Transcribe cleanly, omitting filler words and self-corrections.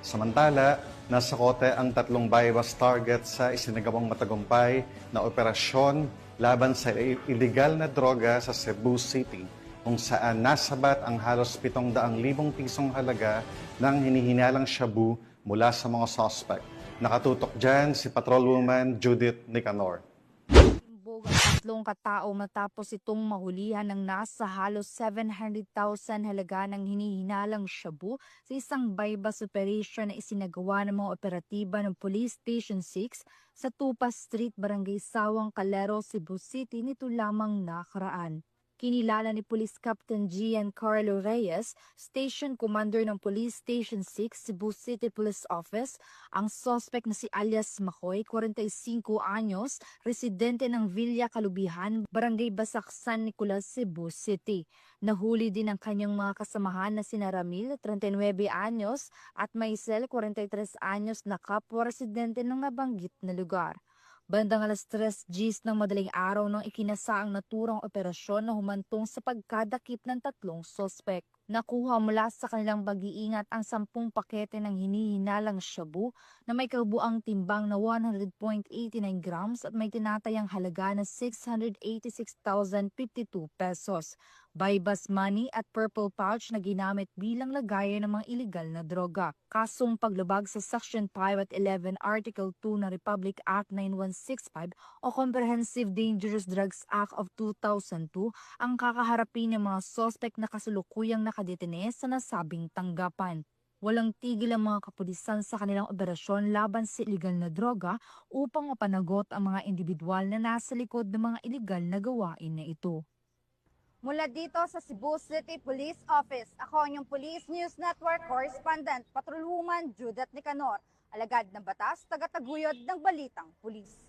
Samantala, nasa kote ang 3 bypass target sa isinagawang matagumpay na operasyon laban sa illegal na droga sa Cebu City, kung saan nasabat ang halos 700,000 pisong halaga ng hinihinalang shabu mula sa mga suspect. Nakatutok dyan si Patrolwoman Judith Nicanor. Imbog ang 3 katao matapos itong mahulihan ng nasa halos 700,000 halaga ng hinihinalang shabu sa isang bypass operation na isinagawa ng mga operatiba ng Police Station 6 sa Tupa Street, Barangay Sawang, Calero, Cebu City nito lamang nakaraan. Kinilala ni Police Captain Giancarlo Reyes, Station Commander ng Police Station 6, Cebu City Police Office, ang suspect na si alias Makoy, 45 anyos, residente ng Villa Kalubihan, Barangay Basak, San Nicolas, Cebu City. Nahuli din ang kanyang mga kasamahan na sina Ramil, 39 anyos, at Maisel, 43 anyos na kapwa residente ng nabanggit na lugar. Bandang alas 3 Gs ng madaling araw nang ikinasa ang naturang operasyon na humantong sa pagkadakip ng 3 sospek. Nakuha mula sa kanilang pag-iingat ang 10 pakete ng hinihinalang shabu na may kabuang timbang na 100.89 grams at may tinatayang halaga na 686,052 pesos. Bypass money at purple pouch na ginamit bilang lagayan ng mga iligal na droga. Kasong paglabag sa Section 5 at 11 Article 2 ng Republic Act 9165 o Comprehensive Dangerous Drugs Act of 2002 ang kakaharapin ng mga suspect na kasulukuyang nakadetene sa nasabing tanggapan. Walang tigil ang mga kapulisan sa kanilang operasyon laban sa iligal na droga upang mapanagot ang mga individual na nasa likod ng mga iligal na gawain na ito. Mula dito sa Cebu City Police Office, ako ang inyong Police News Network Correspondent, Patrolwoman Judith Nicanor, alagad ng batas, tagataguyod ng Balitang Pulis.